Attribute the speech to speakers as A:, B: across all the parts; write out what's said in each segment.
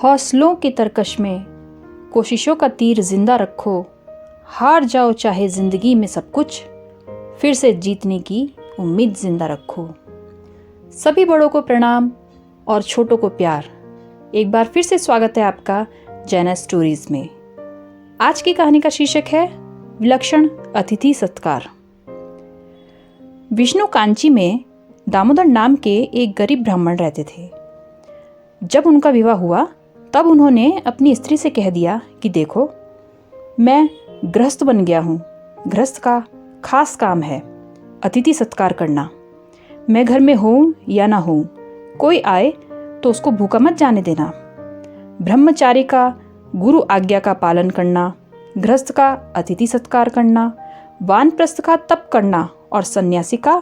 A: हौसलों की तरकश में कोशिशों का तीर जिंदा रखो, हार जाओ चाहे ज़िंदगी में सब कुछ, फिर से जीतने की उम्मीद जिंदा रखो। सभी बड़ों को प्रणाम और छोटों को प्यार। एक बार फिर से स्वागत है आपका जैना स्टोरीज में। आज की कहानी का शीर्षक है विलक्षण अतिथि सत्कार। विष्णु कांची में दामोदर नाम के एक गरीब ब्राह्मण रहते थे। जब उनका विवाह हुआ तब उन्होंने अपनी स्त्री से कह दिया कि देखो, मैं गृहस्थ बन गया हूँ। गृहस्थ का खास काम है अतिथि सत्कार करना। मैं घर में हूँ या ना हूँ, कोई आए तो उसको भूखा मत जाने देना। ब्रह्मचारी का गुरु आज्ञा का पालन करना, गृहस्थ का अतिथि सत्कार करना, वानप्रस्थ का तप करना और सन्यासी का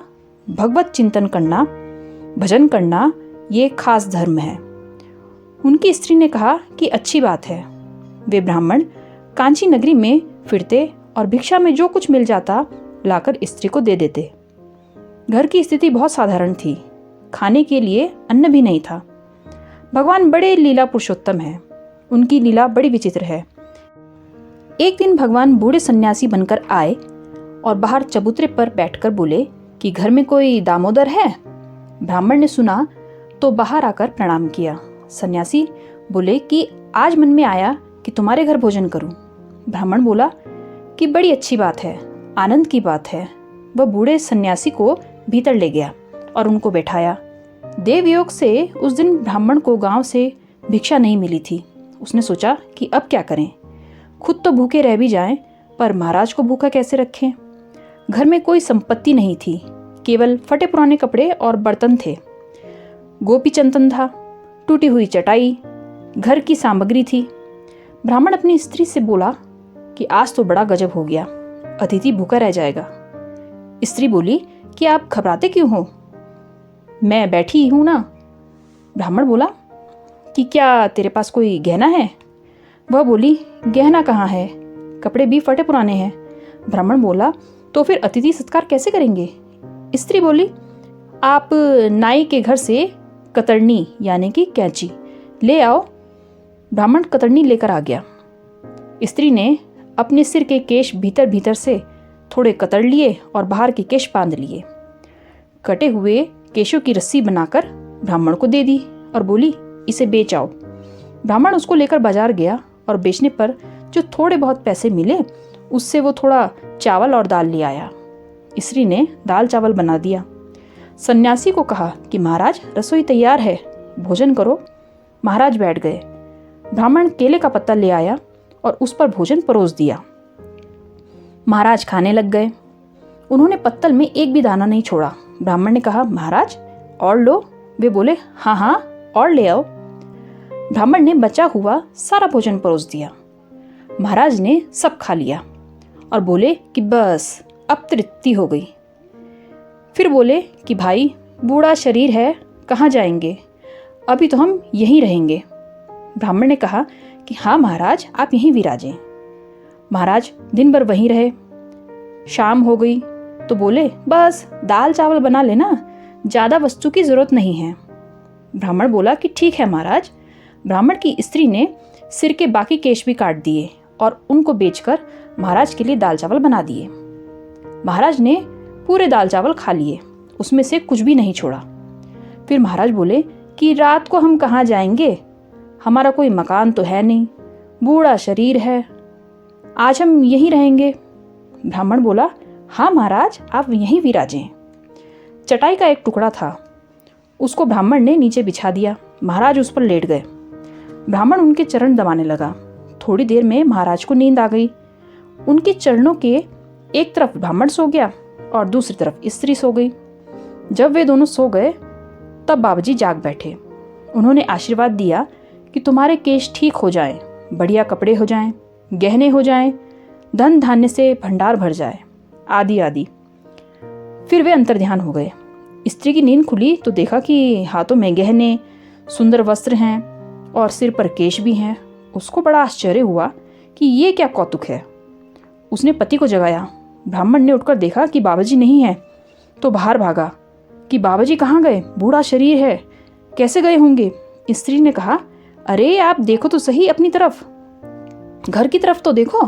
A: भगवत चिंतन करना, भजन करना, ये खास धर्म है। उनकी स्त्री ने कहा कि अच्छी बात है। वे ब्राह्मण कांची नगरी में फिरते और भिक्षा में जो कुछ मिल जाता लाकर स्त्री को दे देते। घर की स्थिति बहुत साधारण थी, खाने के लिए अन्न भी नहीं था। भगवान बड़े लीला पुरुषोत्तम हैं, उनकी लीला बड़ी विचित्र है। एक दिन भगवान बूढ़े सन्यासी बनकर आए और बाहर चबूतरे पर बैठकर बोले कि घर में कोई दामोदर है। ब्राह्मण ने सुना तो बाहर आकर प्रणाम किया। सन्यासी बोले कि आज मन में आया कि तुम्हारे घर भोजन करूं। ब्राह्मण बोला कि बड़ी अच्छी बात है, आनंद की बात है। वह बूढ़े सन्यासी को भीतर ले गया और उनको बैठाया। देवयोग से उस दिन ब्राह्मण को गांव से भिक्षा नहीं मिली थी। उसने सोचा कि अब क्या करें, खुद तो भूखे रह भी जाएं, पर महाराज को भूखा कैसे रखें। घर में कोई संपत्ति नहीं थी, केवल फटे पुराने कपड़े और बर्तन थे। गोपी चंदन था, टूटी हुई चटाई, घर की सामग्री थी। ब्राह्मण अपनी स्त्री से बोला कि आज तो बड़ा गजब हो गया, अतिथि भूखा रह जाएगा। स्त्री बोली कि आप घबराते क्यों हो, मैं बैठी हूं ना। ब्राह्मण बोला कि क्या तेरे पास कोई गहना है। वह बोली गहना कहाँ है, कपड़े भी फटे पुराने हैं। ब्राह्मण बोला तो फिर अतिथि सत्कार कैसे करेंगे। स्त्री बोली आप नाई के घर से कतरनी यानी कि कैंची ले आओ। ब्राह्मण कतरनी लेकर आ गया। स्त्री ने अपने सिर के केश भीतर भीतर से थोड़े कतर लिए और बाहर के केश बांध लिए। कटे हुए केशों की रस्सी बनाकर ब्राह्मण को दे दी और बोली इसे बेच आओ। ब्राह्मण उसको लेकर बाजार गया और बेचने पर जो थोड़े बहुत पैसे मिले उससे वो थोड़ा चावल और दाल ले आया। स्त्री ने दाल चावल बना दिया। सन्यासी को कहा कि महाराज रसोई तैयार है, भोजन करो। महाराज बैठ गए। ब्राह्मण केले का पत्ता ले आया और उस पर भोजन परोस दिया। महाराज खाने लग गए। उन्होंने पत्तल में एक भी दाना नहीं छोड़ा। ब्राह्मण ने कहा महाराज और लो। वे बोले हाँ हाँ और ले आओ। ब्राह्मण ने बचा हुआ सारा भोजन परोस दिया। महाराज ने सब खा लिया और बोले कि बस अब तृप्ति हो गई। फिर बोले कि भाई बूढ़ा शरीर है, कहाँ जाएंगे, अभी तो हम यहीं रहेंगे। ब्राह्मण ने कहा कि हाँ महाराज आप यहीं विराजें। महाराज दिन भर वहीं रहे। शाम हो गई तो बोले बस दाल चावल बना लेना, ज़्यादा वस्तु की जरूरत नहीं है। ब्राह्मण बोला कि ठीक है महाराज। ब्राह्मण की स्त्री ने सिर के बाकी केश भी काट दिए और उनको बेचकर महाराज के लिए दाल चावल बना दिए। महाराज ने पूरे दाल चावल खा लिए, उसमें से कुछ भी नहीं छोड़ा। फिर महाराज बोले कि रात को हम कहाँ जाएंगे, हमारा कोई मकान तो है नहीं, बूढ़ा शरीर है, आज हम यहीं रहेंगे। ब्राह्मण बोला हाँ महाराज आप यहीं विराजें। चटाई का एक टुकड़ा था, उसको ब्राह्मण ने नीचे बिछा दिया। महाराज उस पर लेट गए। ब्राह्मण उनके चरण दबाने लगा। थोड़ी देर में महाराज को नींद आ गई। उनके चरणों के एक तरफ ब्राह्मण सो गया और दूसरी तरफ स्त्री सो गई। जब वे दोनों सो गए तब बाबाजी जाग बैठे। उन्होंने आशीर्वाद दिया कि तुम्हारे केश ठीक हो जाएं, बढ़िया कपड़े हो जाएं, गहने हो जाएं, धन धान्य से भंडार भर जाए, आदि आदि। फिर वे अंतर्ध्यान हो गए। स्त्री की नींद खुली तो देखा कि हाथों में गहने, सुंदर वस्त्र हैं और सिर पर केश भी हैं। उसको बड़ा आश्चर्य हुआ कि ये क्या कौतुक है। उसने पति को जगाया। ब्राह्मण ने उठकर देखा कि बाबाजी नहीं है तो बाहर भागा कि बाबाजी कहाँ गए, बूढ़ा शरीर है, कैसे गए होंगे। स्त्री ने कहा अरे आप देखो तो सही अपनी तरफ, घर की तरफ तो देखो।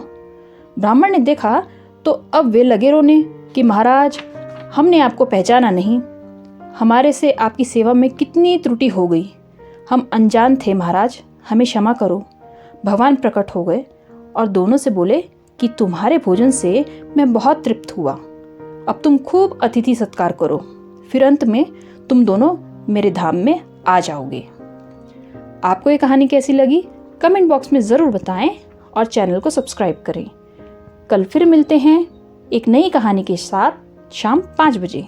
A: ब्राह्मण ने देखा तो अब वे लगे रोने कि महाराज, हमने आपको पहचाना नहीं, हमारे से आपकी सेवा में कितनी त्रुटि हो गई, हम अनजान थे महाराज, हमें क्षमा करो। भगवान प्रकट हो गए और दोनों से बोले कि तुम्हारे भोजन से मैं बहुत तृप्त हुआ, अब तुम खूब अतिथि सत्कार करो, फिर अंत में तुम दोनों मेरे धाम में आ जाओगे। आपको ये कहानी कैसी लगी कमेंट बॉक्स में ज़रूर बताएं और चैनल को सब्सक्राइब करें। कल फिर मिलते हैं एक नई कहानी के साथ शाम 5 बजे।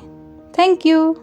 A: Thank you.